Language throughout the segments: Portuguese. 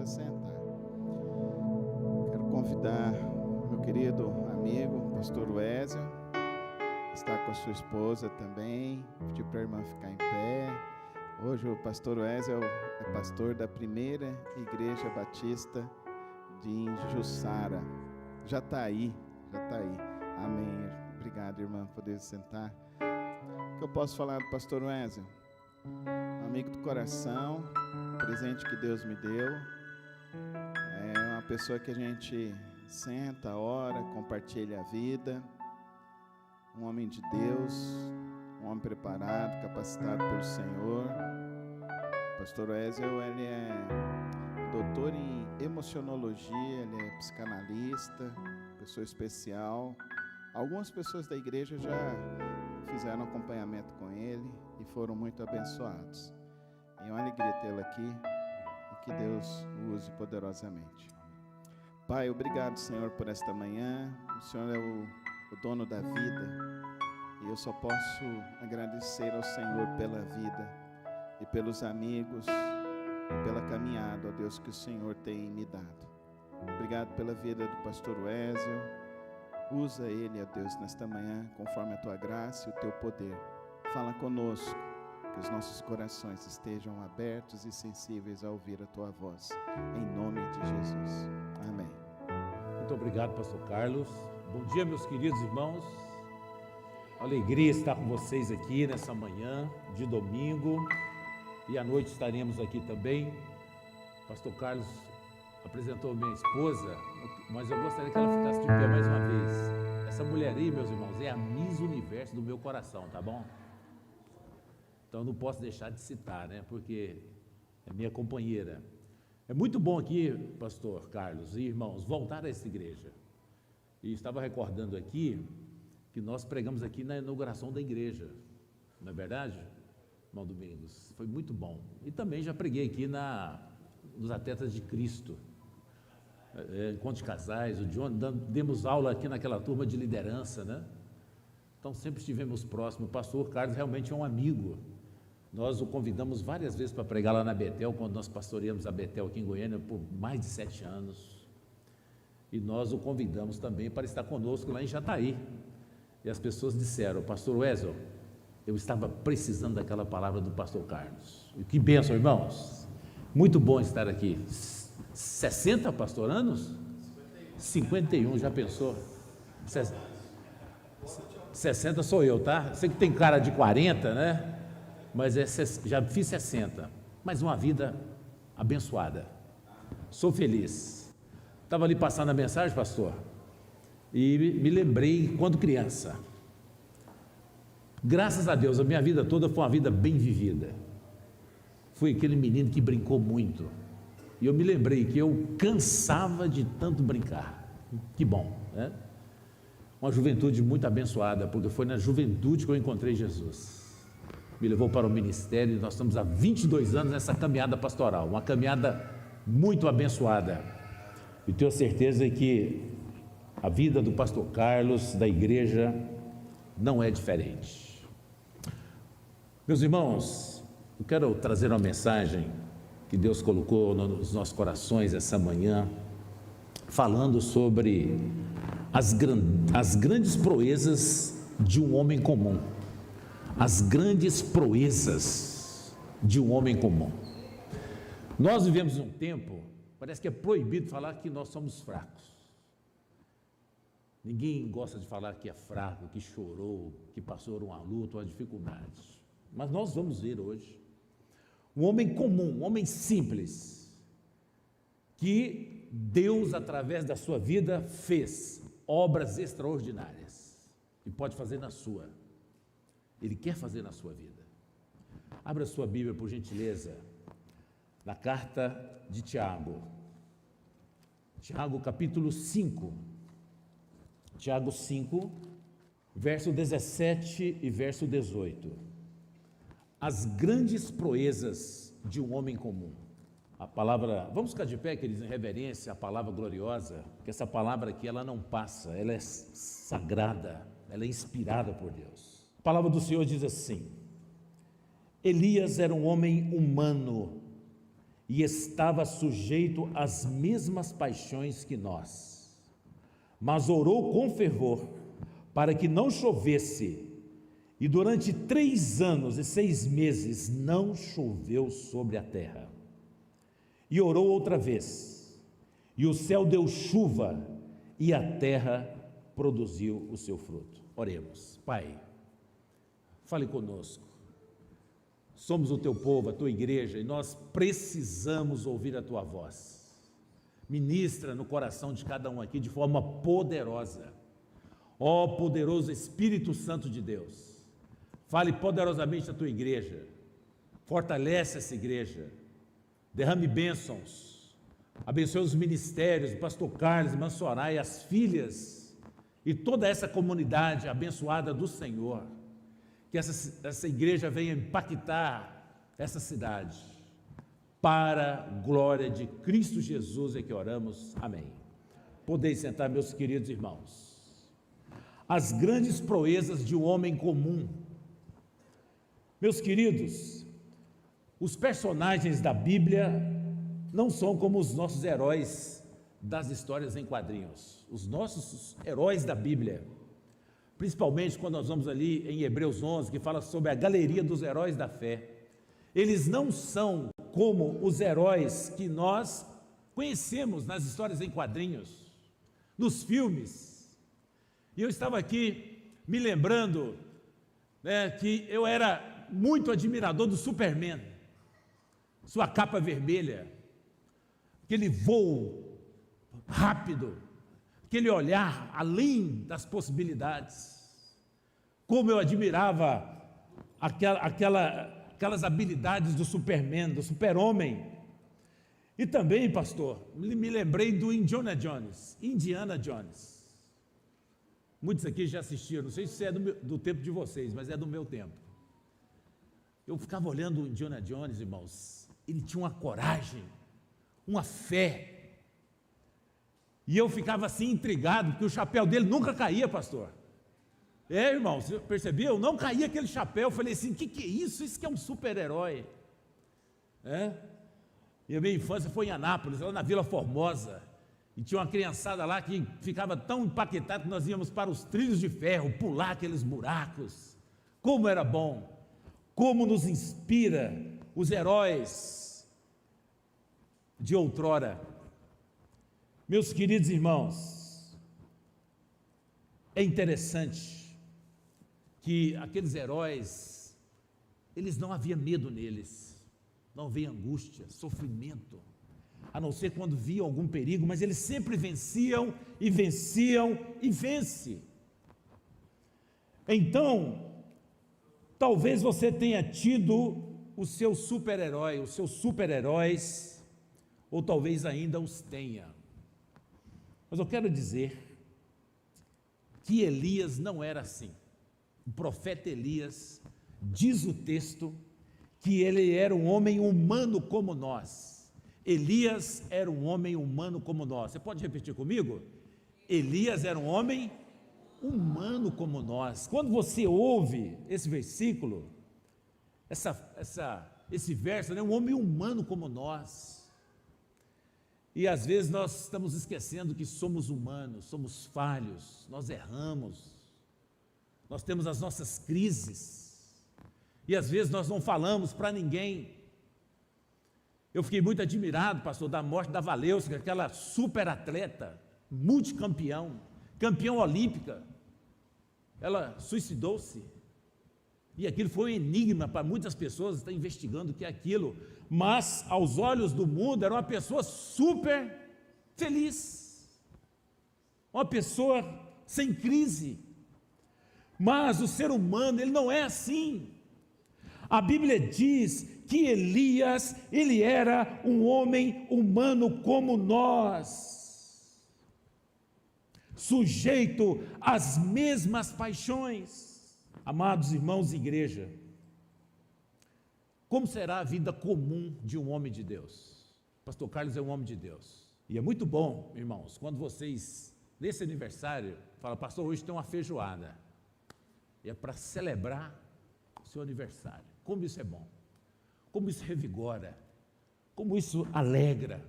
assentar. Quero convidar meu querido amigo, pastor Wésio, está com a sua esposa também, pedir para a irmã ficar em pé. Hoje o pastor Wésio é pastor da primeira igreja batista de Jussara. Já está aí. Amém. Obrigado, irmã, por poder sentar. O que eu posso falar do pastor Wésio? Amigo do coração, presente que Deus me deu. É uma pessoa que a gente senta, ora, compartilha a vida. Um homem de Deus, um homem preparado, capacitado pelo Senhor. O pastor Wésio, ele é doutor em emocionologia, ele é psicanalista, pessoa especial. Algumas pessoas da igreja já fizeram acompanhamento com ele e foram muito abençoados. É uma alegria tê-lo aqui e que Deus o use poderosamente. Pai, obrigado, Senhor, por esta manhã. O Senhor é o dono da vida e eu só posso agradecer ao Senhor pela vida e pelos amigos e pela caminhada, ó Deus, que o Senhor tem me dado. Obrigado pela vida do pastor Wésio. Usa ele, ó Deus, nesta manhã, conforme a tua graça e o teu poder. Fala conosco, que os nossos corações estejam abertos e sensíveis a ouvir a tua voz. Em nome de Jesus. Amém. Muito obrigado, pastor Carlos. Bom dia, meus queridos irmãos. Alegria estar com vocês aqui nessa manhã de domingo. E à noite estaremos aqui também. Pastor Carlos apresentou minha esposa, mas eu gostaria que ela ficasse de pé mais uma vez. Essa mulher aí, meus irmãos, é a Miss Universo do meu coração, tá bom? Então eu não posso deixar de citar, né? Porque é minha companheira. É muito bom aqui, pastor Carlos e irmãos, voltar a essa igreja. E estava recordando aqui que nós pregamos aqui na inauguração da igreja, não é verdade, irmão Domingos? Foi muito bom. E também já preguei aqui nos Atletas de Cristo, encontro de casais, o John, demos aula aqui naquela turma de liderança, né? Então sempre estivemos próximos. O pastor Carlos realmente é um amigo. Nós o convidamos várias vezes para pregar lá na Betel, quando nós pastoreamos a Betel aqui em Goiânia por mais de 7 anos. E nós o convidamos também para estar conosco lá em Jataí. E as pessoas disseram: pastor Wésio, eu estava precisando daquela palavra do pastor Carlos. E que bênção, irmãos. Muito bom estar aqui. 60 pastor anos? 51, já pensou? 60 sou eu, tá? Sei que tem cara de 40, né? Mas já fiz 60. Mas uma vida abençoada. Sou feliz. Estava ali passando a mensagem, pastor, e me lembrei quando criança. Graças a Deus, a minha vida toda foi uma vida bem vivida. Fui aquele menino que brincou muito. E eu me lembrei que eu cansava de tanto brincar. Que bom, né? Uma juventude muito abençoada, porque foi na juventude que eu encontrei Jesus. Me levou para o ministério e nós estamos há 22 anos nessa caminhada pastoral, uma caminhada muito abençoada. E tenho certeza que a vida do pastor Carlos, da igreja, não é diferente. Meus irmãos, eu quero trazer uma mensagem que Deus colocou nos nossos corações essa manhã, falando sobre as grandes proezas de um homem comum. As grandes proezas de um homem comum. Nós vivemos um tempo, parece que é proibido falar que nós somos fracos. Ninguém gosta de falar que é fraco, que chorou, que passou uma luta, uma dificuldade. Mas nós vamos ver hoje um homem comum, um homem simples, que Deus, através da sua vida, fez obras extraordinárias e pode fazer na sua. Ele quer fazer na sua vida. Abra a sua Bíblia, por gentileza, na carta de Tiago. Tiago, capítulo 5. Tiago 5, verso 17 e verso 18. As grandes proezas de um homem comum. A palavra, vamos ficar de pé, queridos, em reverência à palavra gloriosa, que essa palavra aqui, ela não passa, ela é sagrada, ela é inspirada por Deus. A palavra do Senhor diz assim: Elias era um homem humano e estava sujeito às mesmas paixões que nós, mas orou com fervor para que não chovesse, e durante 3 anos e 6 meses não choveu sobre a terra. E orou outra vez, e o céu deu chuva, e a terra produziu o seu fruto. Oremos. Pai, fale conosco. Somos o teu povo, a tua igreja, e nós precisamos ouvir a tua voz. Ministra no coração de cada um aqui de forma poderosa. Ó poderoso Espírito Santo de Deus, fale poderosamente à tua igreja, fortalece essa igreja, derrame bênçãos, abençoe os ministérios, o pastor Carlos, irmã Soraya, as filhas e toda essa comunidade abençoada do Senhor, que essa igreja venha impactar essa cidade, para a glória de Cristo Jesus é que oramos, amém. Podeis sentar, meus queridos irmãos. As grandes proezas de um homem comum. Meus queridos, os personagens da Bíblia não são como os nossos heróis das histórias em quadrinhos. Os nossos heróis da Bíblia, principalmente quando nós vamos ali em Hebreus 11, que fala sobre a galeria dos heróis da fé, eles não são como os heróis que nós conhecemos nas histórias em quadrinhos, nos filmes. E eu estava aqui me lembrando, que eu era muito admirador do Superman, sua capa vermelha, aquele voo rápido, aquele olhar além das possibilidades. Como eu admirava aquelas habilidades do Superman, do super-homem. E também, pastor, me lembrei do Indiana Jones. Muitos aqui já assistiram, não sei se é do tempo de vocês, mas é do meu tempo. Eu ficava olhando o Indiana Jones, irmãos, ele tinha uma coragem, uma fé, e eu ficava assim intrigado, porque o chapéu dele nunca caía, pastor. Irmão, você percebeu? Não caía aquele chapéu. Eu falei assim, o que é isso? Isso que é um super-herói. E a minha infância foi em Anápolis, lá na Vila Formosa, e tinha uma criançada lá que ficava tão impactada que nós íamos para os trilhos de ferro, pular aqueles buracos. Como era bom, como nos inspira os heróis de outrora. Meus queridos irmãos, é interessante que aqueles heróis, eles não havia medo neles, não havia angústia, sofrimento, a não ser quando viam algum perigo, mas eles sempre venciam e venciam e vencem. Então, talvez você tenha tido o seu super-herói, os seus super-heróis, ou talvez ainda os tenha. Mas eu quero dizer que Elias não era assim. O profeta Elias, diz o texto, que ele era um homem humano como nós. Elias era um homem humano como nós. Você pode repetir comigo? Elias era um homem humano como nós. Quando você ouve esse versículo, esse verso, um homem humano como nós. E às vezes nós estamos esquecendo que somos humanos, somos falhos, nós erramos, nós temos as nossas crises, e às vezes nós não falamos para ninguém. Eu fiquei muito admirado, pastor, da morte da Valeuska, aquela super atleta, multicampeão, campeã olímpica. Ela suicidou-se, e aquilo foi um enigma para muitas pessoas, estão investigando o que é aquilo, mas aos olhos do mundo era uma pessoa super feliz, uma pessoa sem crise. Mas o ser humano, ele não é assim. A Bíblia diz que Elias, ele era um homem humano como nós, sujeito às mesmas paixões. Amados irmãos e igreja, como será a vida comum de um homem de Deus? Pastor Carlos é um homem de Deus, e é muito bom, irmãos, quando vocês, nesse aniversário, falam, pastor, hoje tem uma feijoada, e é para celebrar o seu aniversário. Como isso é bom, como isso revigora, Como isso alegra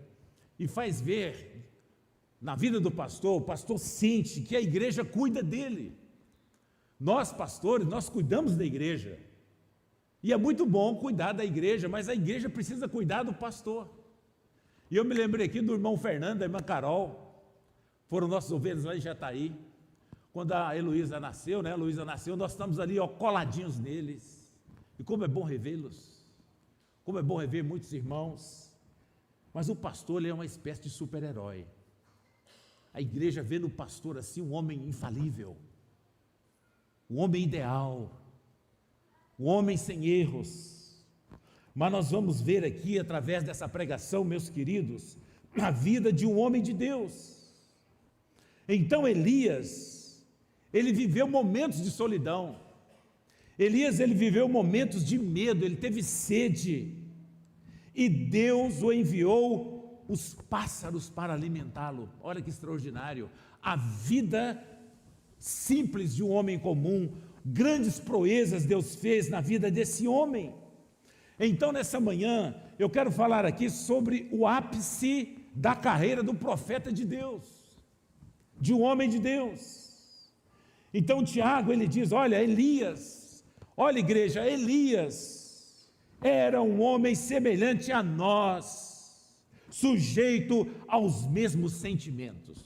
e faz ver na vida do pastor, o pastor sente que a igreja cuida dele. Nós, pastores, nós cuidamos da igreja. E é muito bom cuidar da igreja, mas a igreja precisa cuidar do pastor. E eu me lembrei aqui do irmão Fernando, da irmã Carol, foram nossos ovelhas lá em Jataí. Quando a Heloísa nasceu, nós estamos ali, ó, coladinhos neles. E como é bom revê-los. Como é bom rever muitos irmãos. Mas o pastor, ele é uma espécie de super-herói. A igreja vê no pastor assim um homem infalível, um homem ideal, um homem sem erros. Mas nós vamos ver aqui, através dessa pregação, meus queridos, a vida de um homem de Deus. Então Elias, ele viveu momentos de solidão. Elias, ele viveu momentos de medo, ele teve sede, e Deus o enviou os pássaros para alimentá-lo. Olha que extraordinário, a vida simples de um homem comum, grandes proezas Deus fez na vida desse homem. Então nessa manhã, eu quero falar aqui sobre o ápice da carreira do profeta de Deus, de um homem de Deus. Então Tiago, ele diz, olha, Elias, olha igreja, Elias era um homem semelhante a nós, sujeito aos mesmos sentimentos.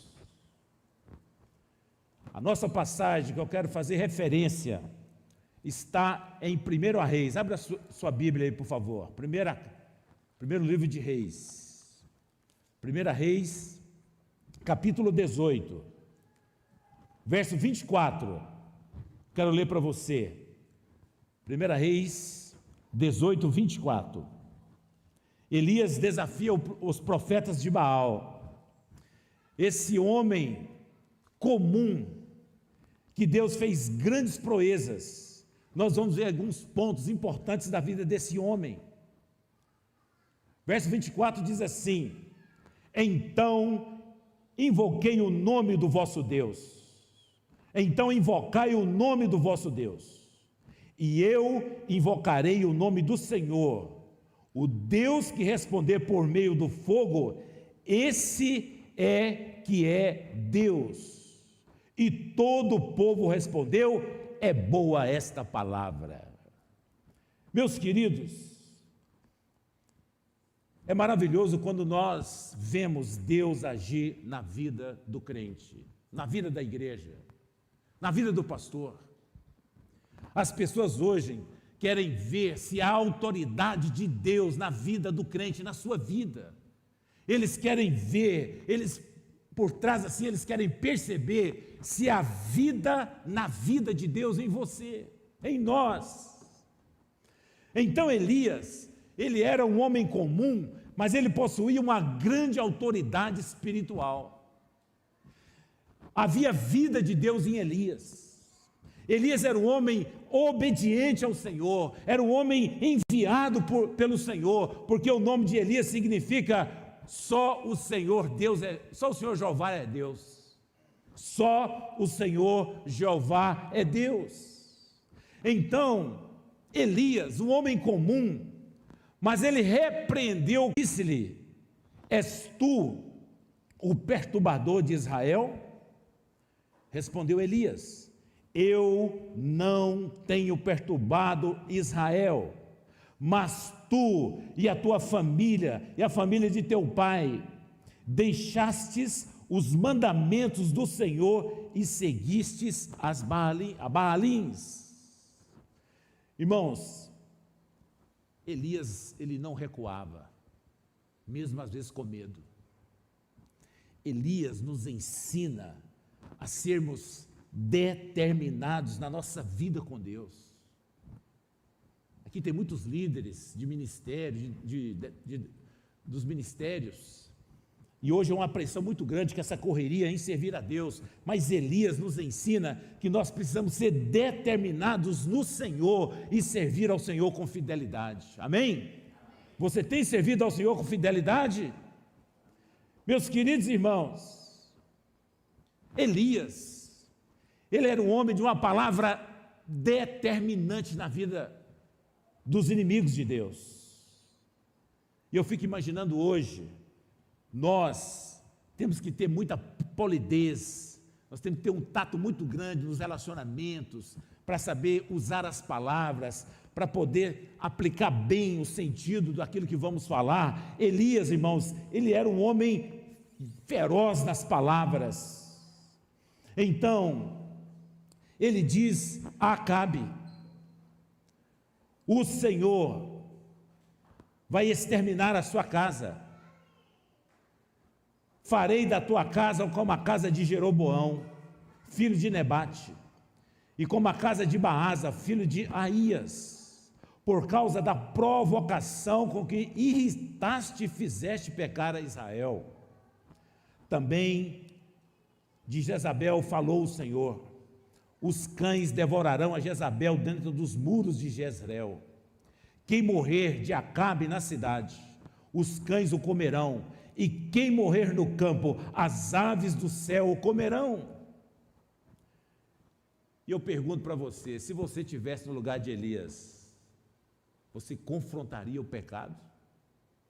A nossa passagem que eu quero fazer referência está em 1 Reis. Abra sua Bíblia aí, por favor. Primeiro livro de Reis. 1 Reis, capítulo 18, verso 24. Quero ler para você. 1 Reis 18, 24. Elias desafia os profetas de Baal. Esse homem comum, que Deus fez grandes proezas. Nós vamos ver alguns pontos importantes da vida desse homem. Verso 24 diz assim: então invoquei o nome do vosso Deus. Então invocai o nome do vosso Deus. E eu invocarei o nome do Senhor. O Deus que responder por meio do fogo, esse é que é Deus. E todo o povo respondeu: é boa esta palavra. Meus queridos, é maravilhoso quando nós vemos Deus agir na vida do crente, na vida da igreja, na vida do pastor. As pessoas hoje querem ver se há autoridade de Deus na vida do crente, na sua vida. Eles querem ver, por trás assim, eles querem perceber se há vida na vida de Deus em você, em nós. Então Elias, ele era um homem comum, mas ele possuía uma grande autoridade espiritual. Havia vida de Deus em Elias. Elias era um homem obediente ao Senhor, era um homem enviado pelo Senhor, porque o nome de Elias significa só o Senhor Deus só o Senhor Jeová é Deus. Só o Senhor Jeová é Deus. Então, Elias, um homem comum, mas ele repreendeu, disse-lhe: és tu o perturbador de Israel? Respondeu Elias: eu não tenho perturbado Israel, mas tu e a tua família e a família de teu pai deixastes os mandamentos do Senhor e seguistes a Baalins. Irmãos, Elias, ele não recuava, mesmo às vezes com medo. Elias nos ensina a sermos determinados na nossa vida com Deus. Aqui tem muitos líderes de ministérios, dos ministérios, e hoje é uma pressão muito grande que essa correria em servir a Deus, mas Elias nos ensina que nós precisamos ser determinados no Senhor e servir ao Senhor com fidelidade. Amém? Você tem servido ao Senhor com fidelidade? Meus queridos irmãos, Elias, ele era um homem de uma palavra determinante na vida dos inimigos de Deus. E eu fico imaginando hoje, nós temos que ter muita polidez, nós temos que ter um tato muito grande nos relacionamentos, para saber usar as palavras, para poder aplicar bem o sentido daquilo que vamos falar. Elias, irmãos, ele era um homem feroz nas palavras. Então, ele diz a Acabe: o Senhor vai exterminar a sua casa, farei da tua casa como a casa de Jeroboão, filho de Nebate, e como a casa de Baasa, filho de Aías, por causa da provocação com que irritaste e fizeste pecar a Israel. Também de Jezabel falou o Senhor: os cães devorarão a Jezabel dentro dos muros de Jezreel. Quem morrer de Acabe na cidade, os cães o comerão, e quem morrer no campo, as aves do céu o comerão. E eu pergunto para você, se você estivesse no lugar de Elias, você confrontaria o pecado?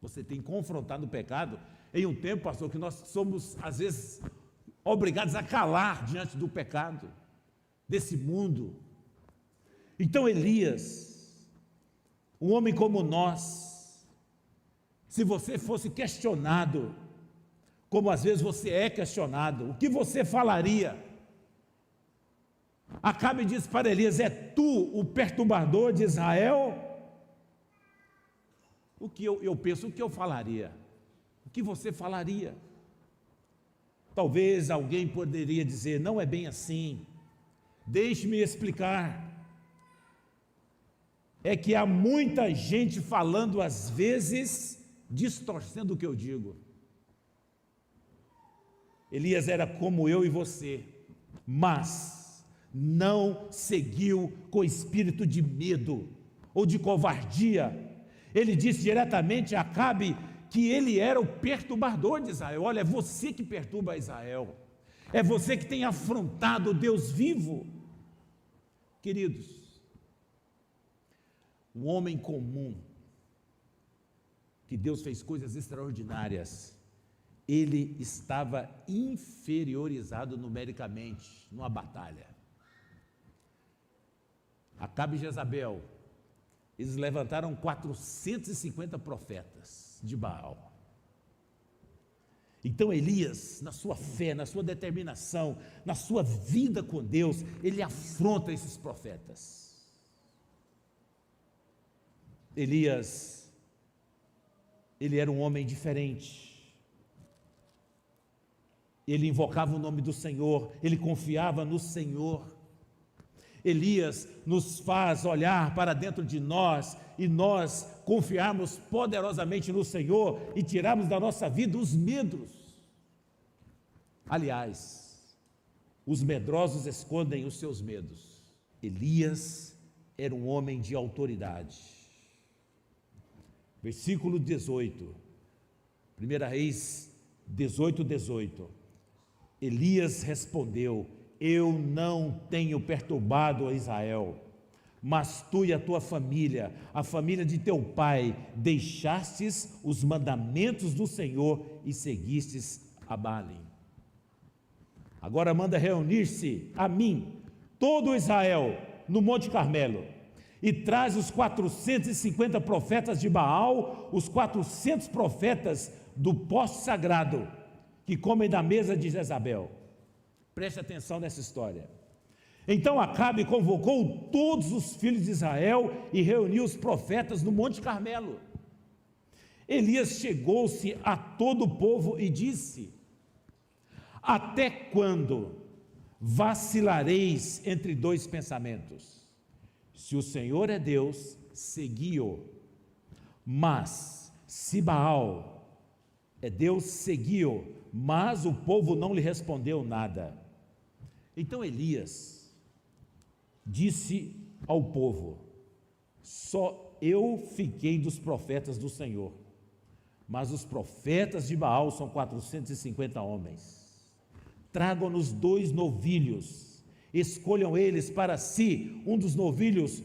Você tem confrontado o pecado? Em um tempo, pastor, que nós somos, às vezes, obrigados a calar diante do pecado, desse mundo. Então Elias, um homem como nós, se você fosse questionado, como às vezes você é questionado, o que você falaria? Acabe diz para Elias: é tu o perturbador de Israel? O que eu penso, o que eu falaria? O que você falaria? Talvez alguém poderia dizer: não é bem assim, deixe-me explicar. É que há muita gente falando às vezes, distorcendo o que eu digo. Elias era como eu e você, mas não seguiu com espírito de medo ou de covardia. Ele disse diretamente a Acabe que ele era o perturbador de Israel. Olha, é você que perturba Israel, é você que tem afrontado o Deus vivo. Queridos, um homem comum, que Deus fez coisas extraordinárias, ele estava inferiorizado numericamente numa batalha. Acabe e Jezabel, eles levantaram 450 profetas de Baal. Então Elias, na sua fé, na sua determinação, na sua vida com Deus, ele afronta esses profetas. Elias, ele era um homem diferente. Ele invocava o nome do Senhor, ele confiava no Senhor. Elias nos faz olhar para dentro de nós e nós confiarmos poderosamente no Senhor e tirarmos da nossa vida os medos. Aliás, os medrosos escondem os seus medos. Elias era um homem de autoridade. Versículo 18, 1 Reis 18:18. Elias respondeu: eu não tenho perturbado a Israel, mas tu e a tua família, a família de teu pai, deixastes os mandamentos do Senhor e seguistes a Baalim. Agora manda reunir-se a mim todo Israel no Monte Carmelo, e traz os 450 profetas de Baal, os 400 profetas do poste sagrado, que comem da mesa de Jezabel. Preste atenção nessa história. Então Acabe convocou todos os filhos de Israel e reuniu os profetas no Monte Carmelo. Elias chegou-se a todo o povo e disse: até quando vacilareis entre dois pensamentos? Se o Senhor é Deus, segui-o, mas se Baal é Deus, segui-o. Mas o povo não lhe respondeu nada. Então Elias disse ao povo: só eu fiquei dos profetas do Senhor, mas os profetas de Baal são 450 homens. Tragam-nos 2 novilhos, escolham eles para si um dos novilhos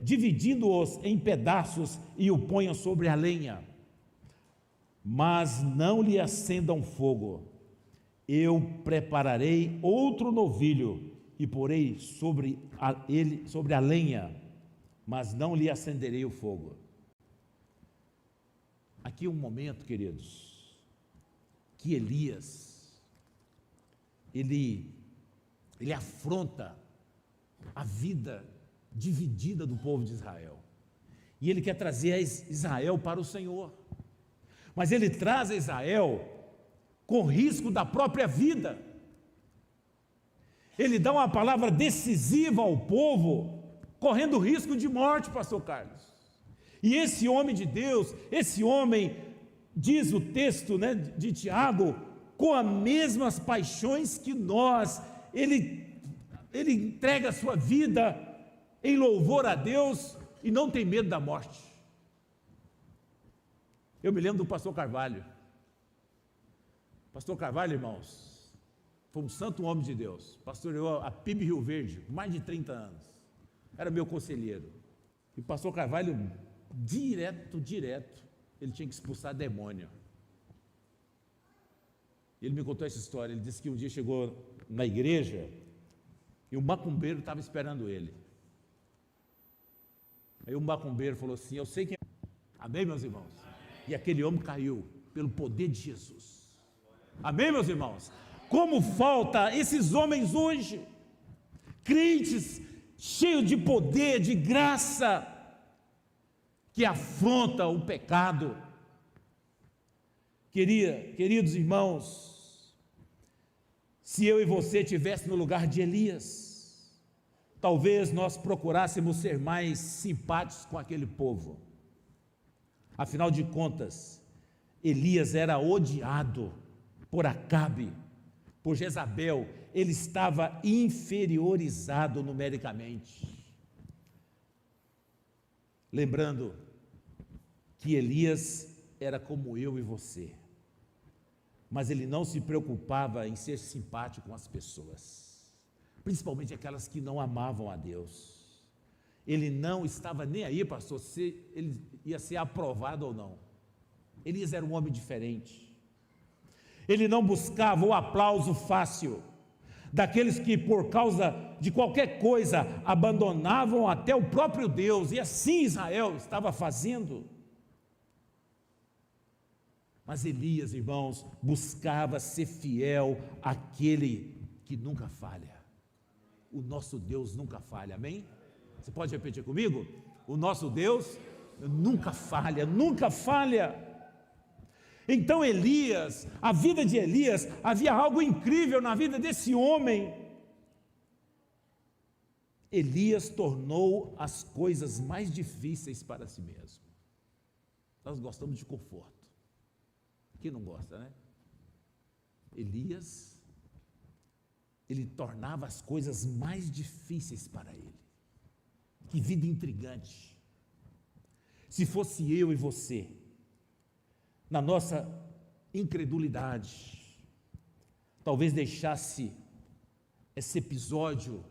dividindo-os em pedaços e o ponham sobre a lenha. Mas não lhe acendam fogo. Eu prepararei outro novilho e porei sobre a lenha, mas não lhe acenderei o fogo. Aqui um momento, queridos, que Elias, ele afronta a vida dividida do povo de Israel, e ele quer trazer Israel para o Senhor, mas ele traz a Israel com risco da própria vida. Ele dá uma palavra decisiva ao povo, correndo risco de morte, pastor Carlos. E esse homem de Deus, esse homem, diz o texto, de Tiago, com as mesmas paixões que nós, ele entrega a sua vida em louvor a Deus e não tem medo da morte. Eu me lembro do pastor Carvalho. Pastor Carvalho, irmãos, foi um santo homem de Deus, pastoreou a PIB Rio Verde, mais de 30 anos, era meu conselheiro. E o pastor Carvalho, direto, ele tinha que expulsar demônio. Ele me contou essa história. Ele disse que um dia chegou na igreja e um macumbeiro estava esperando ele. Aí o macumbeiro falou assim: eu sei quem é. Amém, meus irmãos? E aquele homem caiu pelo poder de Jesus. Amém, meus irmãos? Como falta esses homens hoje, crentes cheios de poder, de graça, que afronta o pecado. Queridos irmãos, se eu e você estivesse no lugar de Elias, talvez nós procurássemos ser mais simpáticos com aquele povo. Afinal de contas, Elias era odiado por Acabe, por Jezabel. Ele estava inferiorizado numericamente. Lembrando que Elias era como eu e você, mas ele não se preocupava em ser simpático com as pessoas, principalmente aquelas que não amavam a Deus. Ele não estava nem aí, pastor, se ele ia ser aprovado ou não. Elias era um homem diferente. Ele não buscava o aplauso fácil daqueles que, por causa de qualquer coisa, abandonavam até o próprio Deus, e assim Israel estava fazendo. Mas Elias, irmãos, buscava ser fiel àquele que nunca falha. O nosso Deus nunca falha, amém? Você pode repetir comigo? O nosso Deus nunca falha, nunca falha. Então Elias, a vida de Elias, havia algo incrível na vida desse homem. Elias tornou as coisas mais difíceis para si mesmo. Nós gostamos de conforto. Quem não gosta, né? Elias, ele tornava as coisas mais difíceis para ele. Que vida intrigante. Se fosse eu e você, na nossa incredulidade, talvez deixasse esse episódio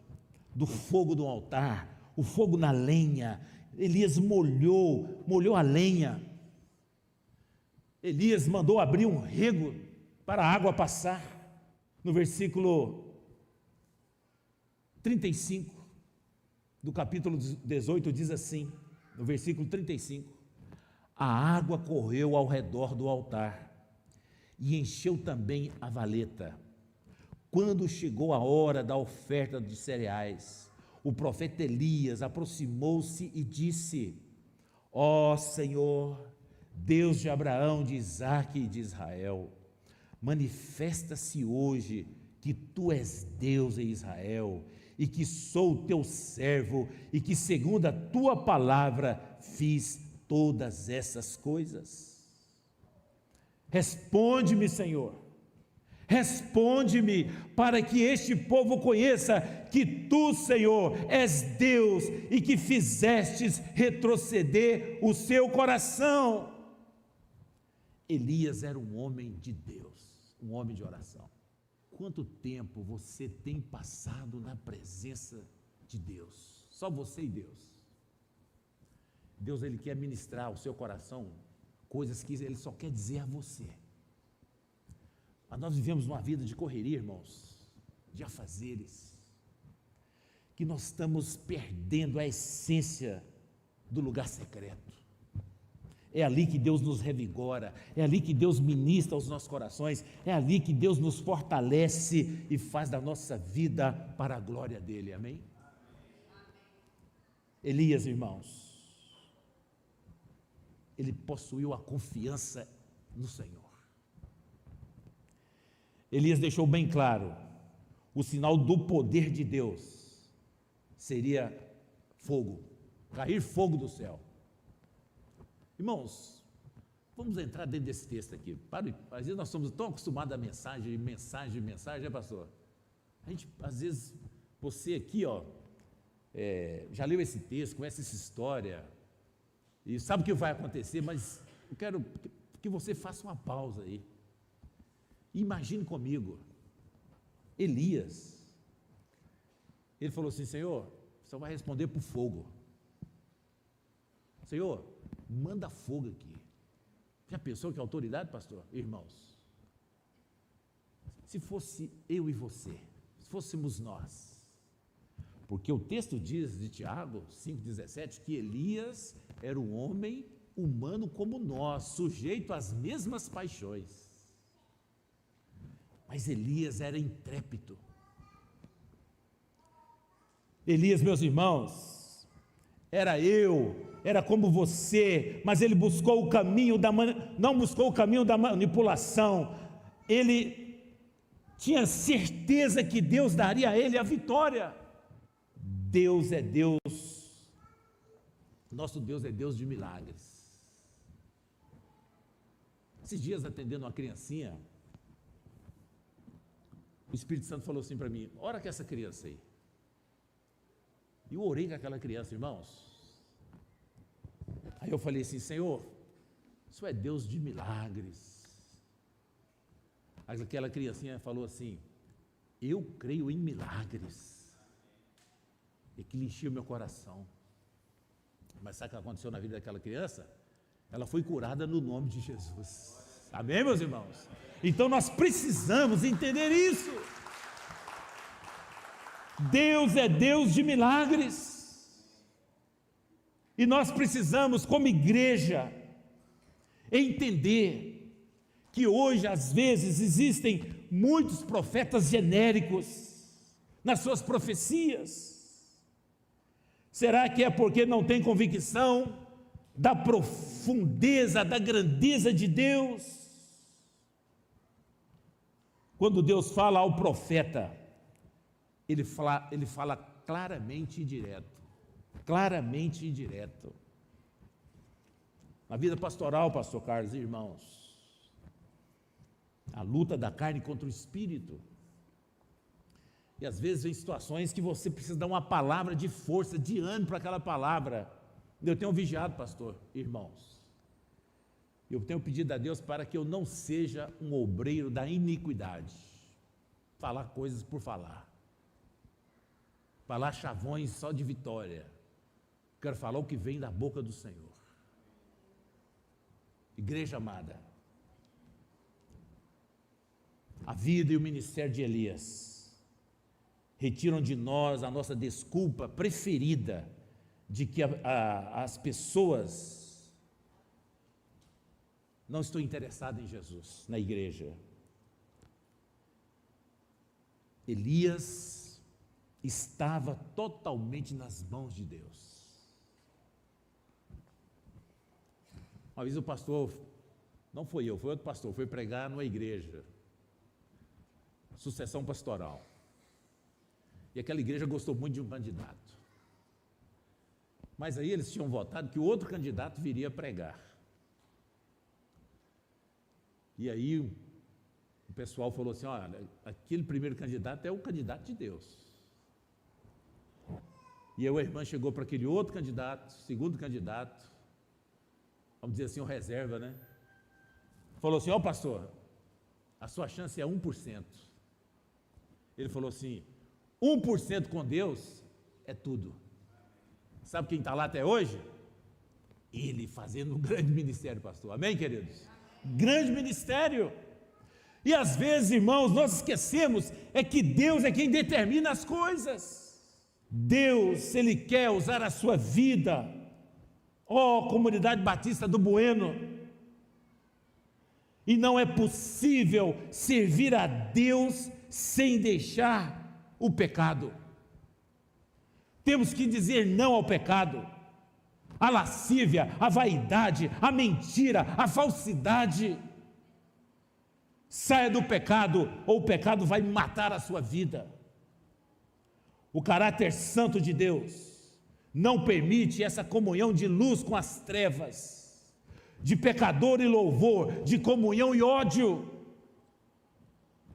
do fogo do altar, o fogo na lenha. Elias molhou a lenha. Elias mandou abrir um rego para a água passar. No versículo 35 do capítulo 18 diz assim, no versículo 35: a água correu ao redor do altar e encheu também a valeta. Quando chegou a hora da oferta de cereais, o profeta Elias aproximou-se e disse: ó Senhor, Deus de Abraão, de Isaque e de Israel, manifesta-se hoje que tu és Deus em Israel, e que sou teu servo, e que segundo a tua palavra fiz todas essas coisas. Responde-me, Senhor, responde-me, para que este povo conheça que tu, Senhor, és Deus, e que fizestes retroceder o seu coração. Elias era um homem de Deus, um homem de oração. Quanto tempo você tem passado na presença de Deus? Só você e Deus. Deus, Ele quer ministrar ao seu coração coisas que Ele só quer dizer a você. Mas nós vivemos uma vida de correria, irmãos, de afazeres, que nós estamos perdendo a essência do lugar secreto. É ali que Deus nos revigora, é ali que Deus ministra aos nossos corações, é ali que Deus nos fortalece e faz da nossa vida para a glória dEle, amém? Elias, irmãos, ele possuiu a confiança no Senhor. Elias deixou bem claro, o sinal do poder de Deus seria fogo, cair fogo do céu. Irmãos, vamos entrar dentro desse texto aqui. Às vezes nós somos tão acostumados a mensagem, né, pastor? A gente, às vezes, você aqui, já leu esse texto, conhece essa história, e sabe o que vai acontecer, mas eu quero que você faça uma pausa aí. Imagine comigo, Elias, ele falou assim: Senhor, você vai responder por fogo. Senhor, manda fogo aqui. Já pensou que autoridade, pastor? Irmãos, se fosse eu e você, se fôssemos nós, porque o texto diz de Tiago 5,17 que Elias era um homem humano como nós, sujeito às mesmas paixões. Mas Elias era intrépido. Elias, meus irmãos, era como você, mas ele buscou o caminho não buscou o caminho da manipulação. Ele tinha certeza que Deus daria a ele a vitória. Deus é Deus, nosso Deus é Deus de milagres. Esses dias, atendendo uma criancinha, o Espírito Santo falou assim para mim: ora com essa criança aí. E eu orei com aquela criança, irmãos. Aí eu falei assim: Senhor, isso é Deus de milagres. Aquela criancinha falou assim: eu creio em milagres. E que encheu meu coração. Mas sabe o que aconteceu na vida daquela criança? Ela foi curada no nome de Jesus. Amém, meus irmãos? Então nós precisamos entender isso. Deus é Deus de milagres. E nós precisamos, como igreja, entender que hoje, às vezes, existem muitos profetas genéricos nas suas profecias. Será que é porque não tem convicção da profundeza, da grandeza de Deus? Quando Deus fala ao profeta, ele fala claramente e direto. Claramente e direto. Na vida pastoral, pastor Carlos e irmãos, a luta da carne contra o espírito. E às vezes vem situações que você precisa dar uma palavra de força, de ânimo para aquela palavra. Eu tenho vigiado, pastor, irmãos. Eu tenho pedido a Deus para que eu não seja um obreiro da iniquidade. Falar coisas por falar. Falar chavões só de vitória. Quero falar o que vem da boca do Senhor. Igreja amada, a vida e o ministério de Elias retiram de nós a nossa desculpa preferida de que as pessoas não estão interessadas em Jesus, na igreja. Elias estava totalmente nas mãos de Deus. Uma vez o pastor, não foi eu, foi outro pastor, foi pregar numa igreja, sucessão pastoral. E aquela igreja gostou muito de um candidato. Mas aí eles tinham votado que o outro candidato viria pregar. E aí o pessoal falou assim: olha, aquele primeiro candidato é o candidato de Deus. E aí a irmã chegou para aquele outro candidato, segundo candidato, vamos dizer assim, o reserva, né? Falou assim: ó, pastor, a sua chance é 1%. Ele falou assim: 1% com Deus é tudo. Sabe quem está lá até hoje? Ele fazendo um grande ministério, pastor. Amém, queridos? Grande ministério. E às vezes, irmãos, nós esquecemos é que Deus é quem determina as coisas. Deus, Ele quer usar a sua vida. Comunidade Batista do Bueno. E não é possível servir a Deus sem deixar o pecado. Temos que dizer não ao pecado, à lascívia, à vaidade, à mentira, à falsidade. Saia do pecado, ou o pecado vai matar a sua vida. O caráter santo de Deus não permite essa comunhão de luz com as trevas, de pecador e louvor, de comunhão e ódio.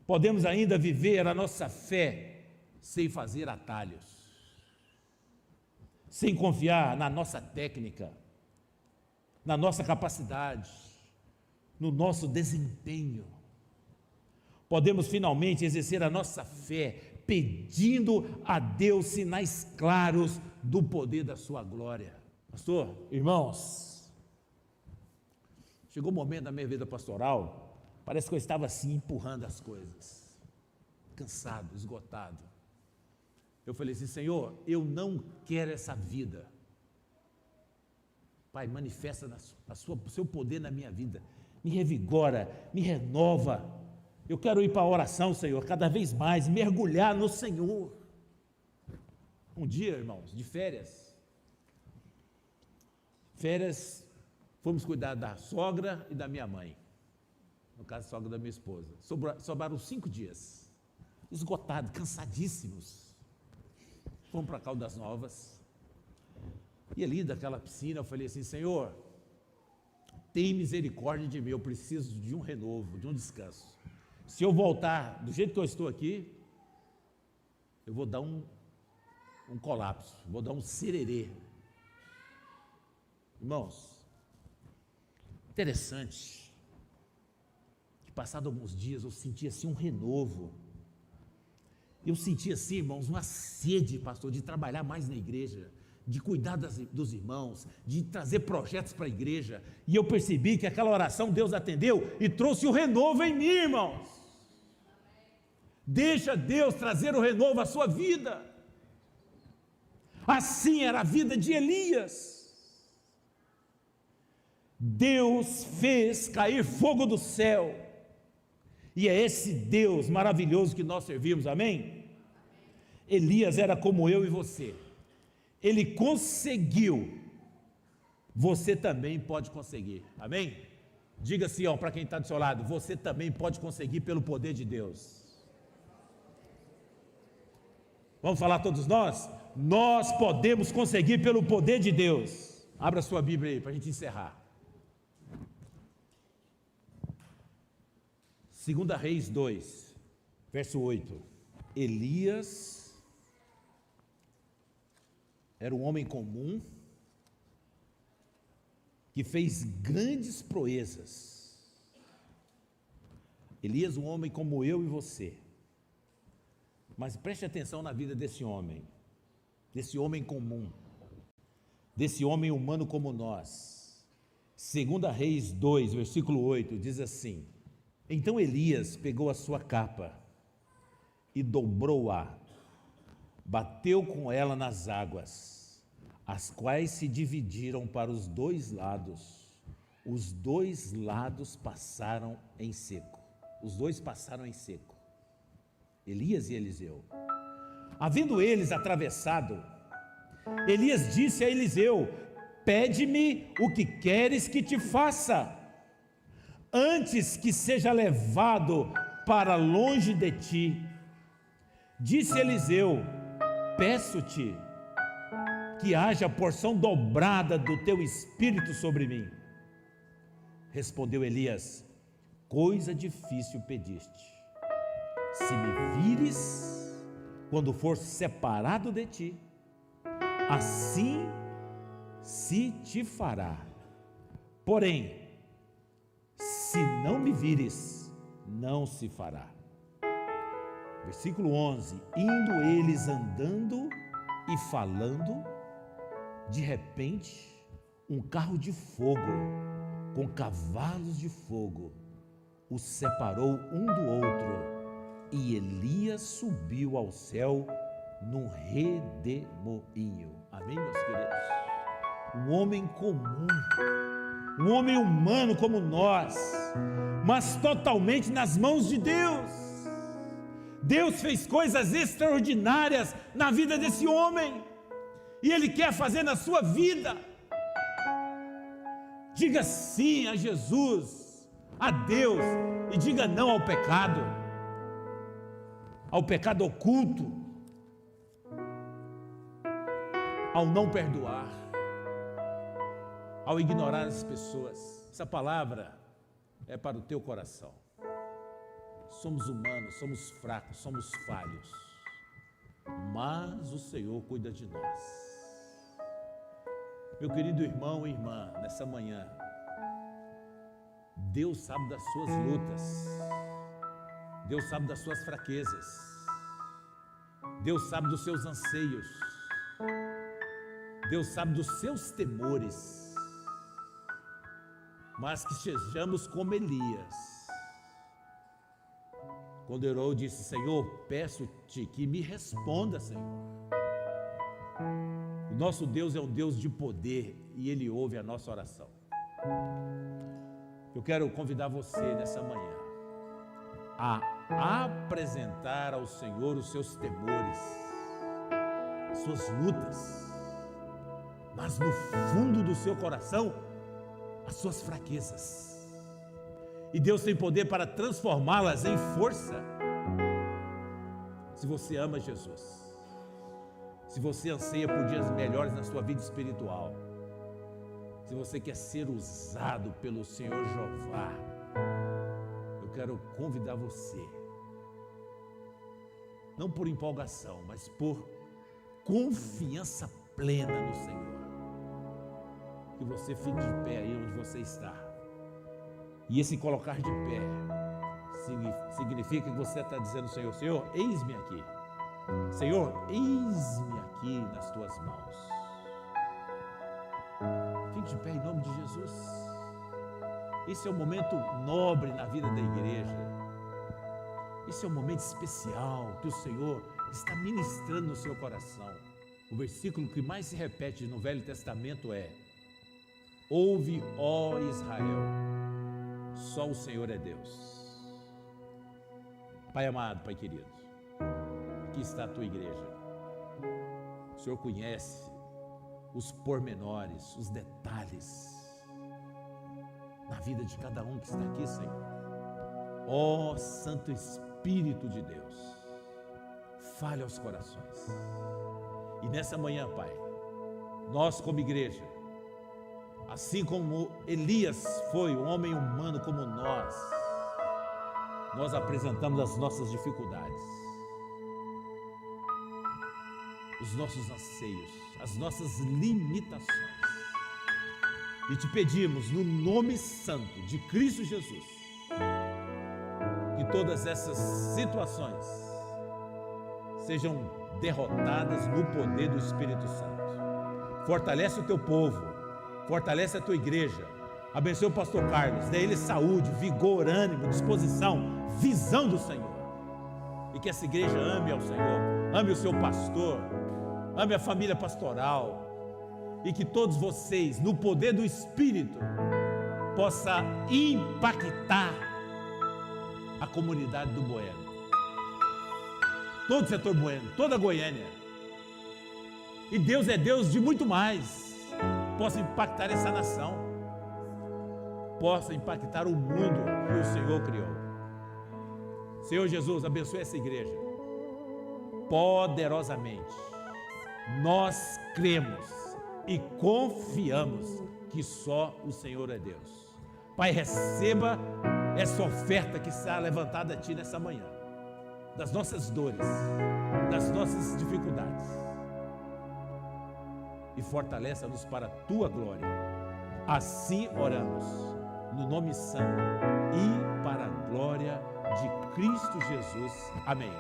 Podemos ainda viver a nossa fé sem fazer atalhos, sem confiar na nossa técnica, na nossa capacidade, no nosso desempenho. Podemos finalmente exercer a nossa fé, pedindo a Deus sinais claros do poder da sua glória. Pastor, irmãos, chegou um momento da minha vida pastoral, parece que eu estava assim empurrando as coisas, cansado, esgotado. Eu falei assim: Senhor, eu não quero essa vida. Pai, manifesta o seu poder na minha vida, me revigora, me renova. Eu quero ir para a oração, Senhor, cada vez mais, mergulhar no Senhor. Um dia, irmãos, de férias, fomos cuidar da sogra e da minha mãe, no caso, a sogra da minha esposa. Sobraram 5 dias, esgotados, cansadíssimos. Fomos para Caldas Novas, e ali daquela piscina eu falei assim: Senhor, tem misericórdia de mim, eu preciso de um renovo, de um descanso. Se eu voltar do jeito que eu estou aqui, eu vou dar um colapso, vou dar um sererê. Irmãos, interessante, que passado alguns dias eu senti assim um renovo. Eu senti assim, irmãos, uma sede, pastor, de trabalhar mais na igreja, de cuidar dos irmãos, de trazer projetos para a igreja. E eu percebi que aquela oração Deus atendeu e trouxe o renovo em mim, irmãos. Deixa Deus trazer o renovo à sua vida. Assim era a vida de Elias. Deus fez cair fogo do céu. E é esse Deus maravilhoso que nós servimos, amém? Elias era como eu e você. Ele conseguiu. Você também pode conseguir, amém? Diga assim, para quem está do seu lado: você também pode conseguir pelo poder de Deus. Vamos falar todos nós? Nós podemos conseguir pelo poder de Deus. Abra sua Bíblia aí para a gente encerrar. 2 Reis 2, verso 8. Elias era um homem comum que fez grandes proezas. Elias, um homem como eu e você. Mas preste atenção na vida desse homem comum, desse homem humano como nós. 2 Reis 2, versículo 8, diz assim: Então Elias pegou a sua capa e dobrou-a, bateu com ela nas águas, as quais se dividiram para os 2 lados. Os 2 lados passaram em seco. Os 2 passaram em seco. Elias e Eliseu. Havendo eles atravessado, Elias disse a Eliseu: Pede-me o que queres que te faça, antes que seja levado para longe de ti. Disse Eliseu: Peço-te que haja porção dobrada do teu espírito sobre mim. Respondeu Elias: Coisa difícil pediste. Se me vires quando for separado de ti, assim se te fará. Porém, se não me vires, não se fará. Versículo 11: Indo eles andando e falando, De repente, um carro de fogo, com cavalos de fogo, os separou um do outro, e Elias subiu ao céu num redemoinho. Amém, meus queridos? Um homem comum, um homem humano como nós, mas totalmente nas mãos de Deus. Deus fez coisas extraordinárias na vida desse homem, e Ele quer fazer na sua vida. Diga sim a Jesus, a Deus, e diga não ao pecado oculto, ao não perdoar, ao ignorar as pessoas. Essa palavra é para o teu coração. Somos humanos, somos fracos, somos falhos, mas o Senhor cuida de nós. Meu querido irmão e irmã, nessa manhã, Deus sabe das suas lutas, Deus sabe das suas fraquezas, Deus sabe dos seus anseios, Deus sabe dos seus temores, mas que sejamos como Elias. Quando orou, disse: Senhor, peço-te que me responda, Senhor. O nosso Deus é um Deus de poder e Ele ouve a nossa oração. Eu quero convidar você nessa manhã a apresentar ao Senhor os seus temores, as suas lutas, mas no fundo do seu coração, as suas fraquezas. E Deus tem poder para transformá-las em força. Se você ama Jesus, se você anseia por dias melhores na sua vida espiritual, se você quer ser usado pelo Senhor Jeová, eu quero convidar você, não por empolgação, mas por confiança plena no Senhor, que você fique de pé aí onde você está. E esse colocar de pé significa que você está dizendo: Senhor, Senhor, eis-me aqui. Senhor, eis-me aqui nas tuas mãos. Fique de pé em nome de Jesus. Esse é um momento nobre na vida da igreja. Esse é um momento especial que o Senhor está ministrando no seu coração. O versículo que mais se repete no Velho Testamento é: ouve, ó Israel, só o Senhor é Deus. Pai amado, Pai querido, aqui está a tua igreja. O Senhor conhece os pormenores, os detalhes na vida de cada um que está aqui, Senhor. Ó Santo Espírito de Deus, fale aos corações. E nessa manhã, Pai, nós como igreja, assim como Elias foi um homem humano como nós apresentamos as nossas dificuldades, os nossos anseios, as nossas limitações. E te pedimos, no nome santo de Cristo Jesus, que todas essas situações sejam derrotadas no poder do Espírito Santo. Fortalece o teu povo, fortalece a tua igreja, abençoe o pastor Carlos, dê a ele saúde, vigor, ânimo, disposição, visão do Senhor. E que essa igreja ame ao Senhor, ame o seu pastor, ame a família pastoral, e que todos vocês, no poder do Espírito, possa impactar a comunidade do Bueno, todo o setor Bueno, toda a Goiânia. E Deus é Deus de muito mais. Possa impactar essa nação, possa impactar o mundo que o Senhor criou. Senhor Jesus, abençoe essa igreja poderosamente. Nós cremos e confiamos que só o Senhor é Deus. Pai, receba essa oferta que está levantada a Ti nessa manhã, das nossas dores, das nossas dificuldades, e fortaleça-nos para a Tua glória. Assim oramos, no nome santo e para a glória de Cristo Jesus. Amém.